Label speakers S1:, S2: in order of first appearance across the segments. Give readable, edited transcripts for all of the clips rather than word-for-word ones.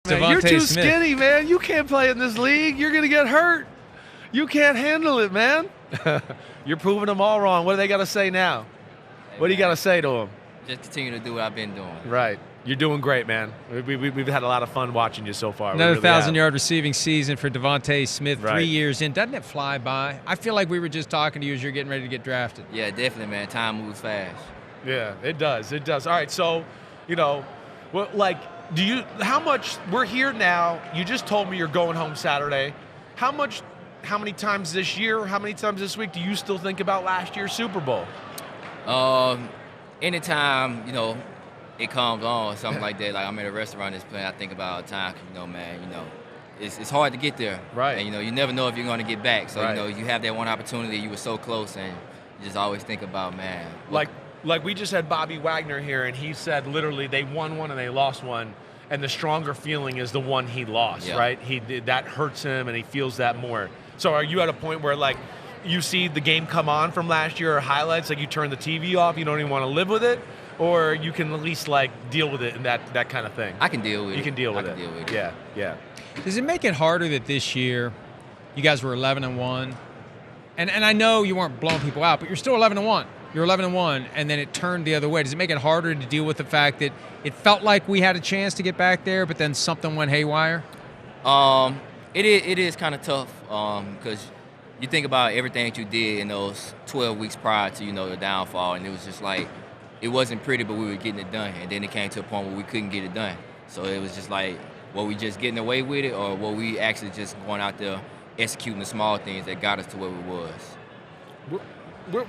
S1: Man, you're too skinny, man. You can't play in this league. You're going to get hurt. You can't handle it, man. You're proving them all wrong. What do they got to say now? What do you got to say to them?
S2: Just continue to do what I've been doing.
S1: Right. You're doing great, man. We've had a lot of fun watching you so far.
S3: Another 1,000-yard receiving season for DeVonta Smith,
S1: Right.
S3: 3 years in. Doesn't it fly by? I feel like we were just talking to you as you're getting ready to get drafted.
S2: Yeah, definitely, man. Time moves fast.
S1: Yeah, it does. It does. All right, so, how much, we're here now. You just told me you're going home Saturday. How many times this year, how many times this week do you still think about last year's Super Bowl?
S2: Anytime, it comes on, something like that, like I'm at a restaurant that's playing, I think about all the time, it's hard to get there.
S1: Right.
S2: And, you never know if you're going to get back. So,
S1: Right.
S2: You have that one opportunity, you were so close, and you just always think about, man.
S1: Like we just had Bobby Wagner here, and he said literally they won one and they lost one, and the stronger feeling is the one he lost,
S2: Yeah.
S1: right? That hurts him, and he feels that more. So are you at a point where, like, you see the game come on from last year or highlights, like you turn the TV off, you don't even want to live with it, or you can at least, like, deal with it and that kind of thing?
S2: I can deal with it.
S1: You can deal with it.
S2: I can deal with it.
S1: Yeah, yeah.
S3: Does it make it harder that this year you guys were 11-1? And I know you weren't blowing people out, but you're still 11-1. You're 11-1, and then it turned the other way. Does it make it harder to deal with the fact that it felt like we had a chance to get back there, but then something went haywire?
S2: It is kind of tough because you think about everything that you did in those 12 weeks prior to, the downfall, and it was just like, it wasn't pretty, but we were getting it done. And then it came to a point where we couldn't get it done. So it was just like, were we just getting away with it, or were we actually just going out there executing the small things that got us to where we was?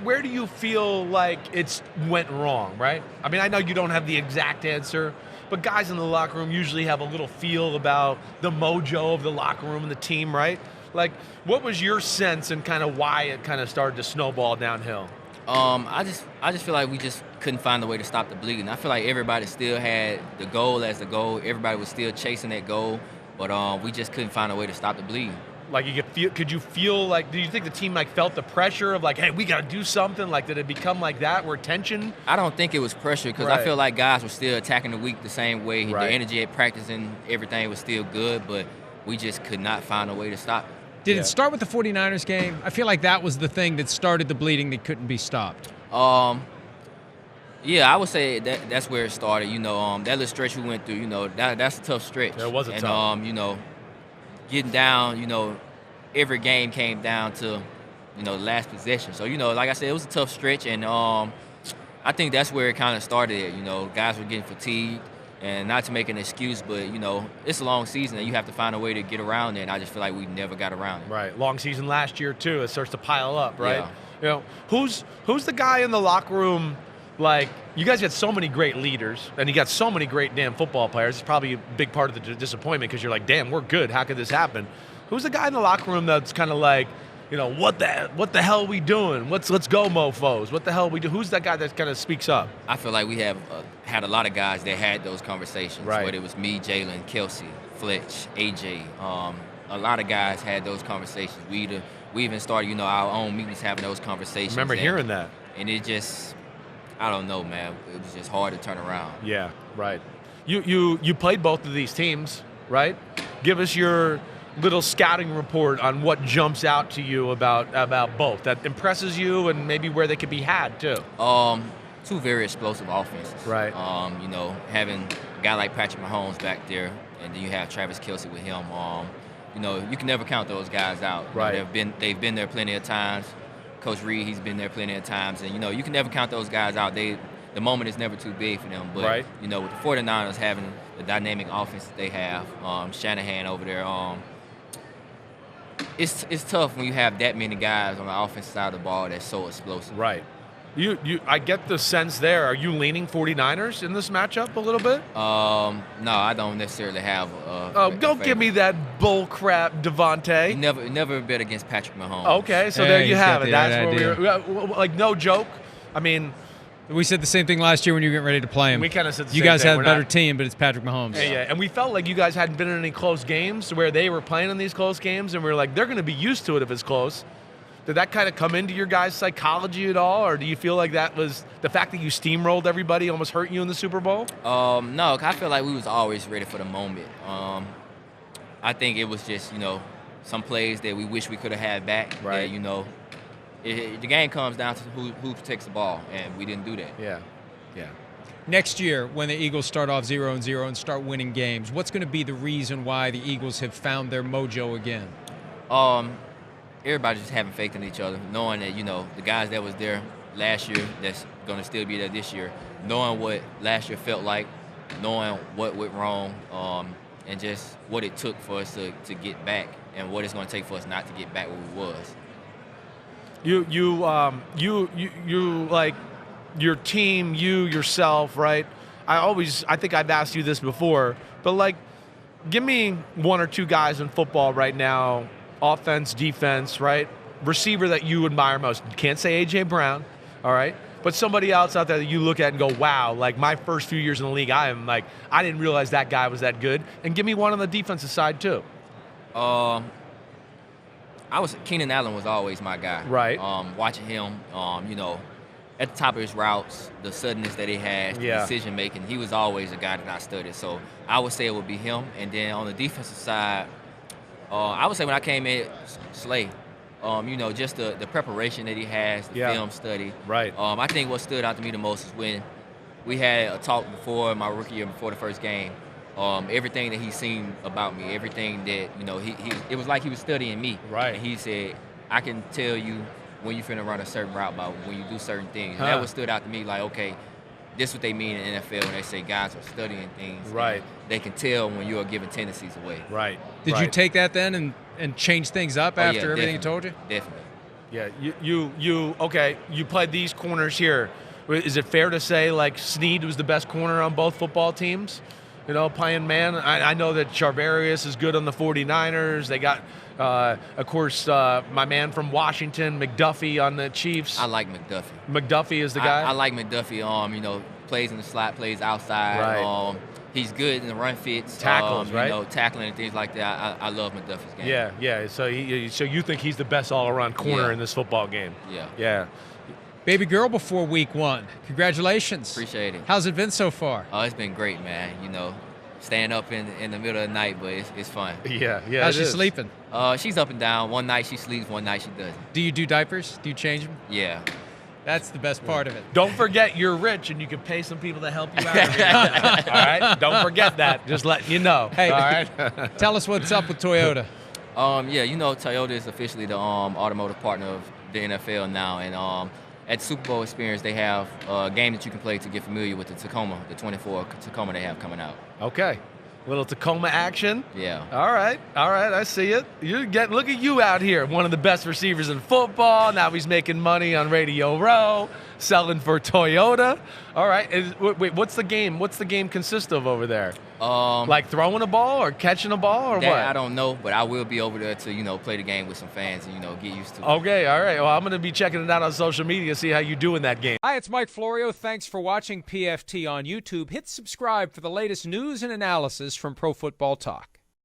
S1: Where do you feel like it's went wrong, right? I mean, I know you don't have the exact answer, but guys in the locker room usually have a little feel about the mojo of the locker room and the team, right? Like, what was your sense and kind of why it kind of started to snowball downhill?
S2: I just feel like we just couldn't find a way to stop the bleeding. I feel like everybody still had the goal as the goal. Everybody was still chasing that goal, but we just couldn't find a way to stop the bleeding.
S1: Like, could you feel like, do you think the team like felt the pressure of like, hey, we got to do something? Like, did it become like that, where tension?
S2: I don't think it was pressure because
S1: Right.
S2: I feel like guys were still attacking the week the same way.
S1: Right.
S2: The energy at practice and everything was still good, but we just could not find a way to stop it.
S3: Did
S1: Yeah.
S3: it start with the 49ers game? I feel like that was the thing that started the bleeding that couldn't be stopped.
S2: Yeah, I would say that's where it started. That little stretch we went through, that's a tough stretch.
S1: Yeah, it was
S2: and,
S1: tough.
S2: Getting down, every game came down to, the last possession. So, like I said, it was a tough stretch, and I think that's where it kind of started. Guys were getting fatigued, and not to make an excuse, but, it's a long season, and you have to find a way to get around it, and I just feel like we never got around it.
S1: Right, long season last year too. It starts to pile up, right?
S2: Yeah.
S1: Who's the guy in the locker room? Like, you guys got so many great leaders, and you got so many great damn football players. It's probably a big part of the disappointment because you're like, damn, we're good. How could this happen? Who's the guy in the locker room that's kind of like, what the hell are we doing? Let's go, mofos. What the hell we do? Who's that guy that kind of speaks up?
S2: I feel like we have had a lot of guys that had those conversations.
S1: Right.
S2: Whether it was me, Jalen, Kelsey, Fletch, AJ. A lot of guys had those conversations. We even started, our own meetings having those conversations.
S1: I remember hearing that.
S2: And it just, I don't know, man. It was just hard to turn around.
S1: Yeah, right. You played both of these teams, right? Give us your little scouting report on what jumps out to you about both that impresses you, and maybe where they could be had too.
S2: Two very explosive offenses.
S1: Right.
S2: Having a guy like Patrick Mahomes back there, and then you have Travis Kelce with him. You can never count those guys out.
S1: Right.
S2: They've been there plenty of times. Coach Reed, he's been there plenty of times, and you can never count those guys out. The moment is never too big for them. But
S1: Right.
S2: with the 49ers having the dynamic offense that they have, Shanahan over there, it's tough when you have that many guys on the offensive side of the ball that's so explosive.
S1: Right. I get the sense there. Are you leaning 49ers in this matchup a little bit?
S2: No, I don't necessarily have.
S1: Don't give me that bull crap, DeVonta.
S2: Never bet against Patrick Mahomes.
S1: Okay, so
S3: Yeah,
S1: there you
S3: he's
S1: have
S3: got
S1: it.
S3: the
S1: That's
S3: right
S1: where we were. Like, no joke. I mean,
S3: We said the same thing last year when you were getting ready to play him.
S1: we kind of said the
S3: You
S1: same
S3: guys
S1: thing.
S3: have a
S1: We're
S3: better
S1: not-
S3: team, but it's Patrick Mahomes.
S1: Yeah, and we felt like you guys hadn't been in any close games where they were playing in these close games, and we were like, they're going to be used to it if it's close. Did that kind of come into your guys' psychology at all, or do you feel like that was the fact that you steamrolled everybody almost hurt you in the Super Bowl?
S2: No, I feel like we was always ready for the moment. I think it was just, some plays that we wish we could have had back.
S1: Right.
S2: That, the game comes down to who takes the ball, and we didn't do that.
S1: Yeah.
S3: Next year, when the Eagles start off 0-0 and start winning games, what's going to be the reason why the Eagles have found their mojo again?
S2: Everybody just having faith in each other, knowing that, the guys that was there last year that's going to still be there this year, knowing what last year felt like, knowing what went wrong, and just what it took for us to get back and what it's going to take for us not to get back where we was.
S1: You like your team, yourself, right? I think I've asked you this before, but like, give me one or two guys in football right now, offense, defense, right? Receiver that you admire most. You can't say A.J. Brown, all right? But somebody else out there that you look at and go, wow, like my first few years in the league, I didn't realize that guy was that good. And give me one on the defensive side too.
S2: Keenan Allen was always my guy.
S1: Right.
S2: Watching him, at the top of his routes, the suddenness that he had, the decision making, he was always a guy that I studied. So I would say it would be him. And then on the defensive side, I would say when I came in, Slay. Just the preparation that he has, the film study.
S1: Right.
S2: I think what stood out to me the most is when we had a talk before my rookie year, before the first game. Everything that he's seen about me, everything that, it was like he was studying me.
S1: Right.
S2: And he said, I can tell you when you're finna run a certain route, about when you do certain things. And that what stood out to me, like, okay, this is what they mean in the NFL when they say guys are studying things.
S1: Right.
S2: They can tell when you are giving tendencies away.
S1: Right.
S3: Did you take that then and change things up after everything he told you?
S2: Definitely.
S1: Yeah, you played these corners here. Is it fair to say, like, Snead was the best corner on both football teams? Playing man. I know that Charvarius is good on the 49ers. They got, of course, my man from Washington, McDuffie on the Chiefs.
S2: I like McDuffie.
S1: McDuffie is the guy?
S2: I like McDuffie. Plays in the slot, plays outside.
S1: Right.
S2: He's good in the run fits.
S1: Tackles, right?
S2: Tackling and things like that. I love McDuffie's game.
S1: Yeah. So you think he's the best all-around corner in this football game? Yeah.
S3: Baby girl before week 1. Congratulations.
S2: Appreciate it.
S3: How's it been so far?
S2: Oh, it's been great, man. Staying up in the middle of the night, but it's fun.
S1: Yeah.
S3: How's she sleeping?
S2: She's up and down. One night she sleeps, one night she doesn't.
S3: Do you do diapers? Do you change them?
S2: Yeah.
S3: That's the best part of it.
S1: Don't forget you're rich and you can pay some people to help you out. All right? Don't forget that. Just letting you know.
S3: Hey,
S1: all right?
S3: Tell us what's up with Toyota.
S2: Toyota is officially the automotive partner of the NFL now, and at Super Bowl Experience, they have a game that you can play to get familiar with the Tacoma, the 24 Tacoma they have coming out.
S1: Okay. Little Tacoma action.
S2: Yeah.
S1: All right. I see it. Look at you out here, one of the best receivers in football. Now he's making money on Radio Row, selling for Toyota. All right. Wait, what's the game? What's the game consist of over there? Like throwing a ball or catching a ball or
S2: that
S1: what?
S2: I don't know, but I will be over there to play the game with some fans and get used to it.
S1: Okay. All right. Well, I'm going to be checking it out on social media, see how you do in that game.
S3: Hi, it's Mike Florio. Thanks for watching PFT on YouTube. Hit subscribe for the latest news and analysis from Pro Football Talk.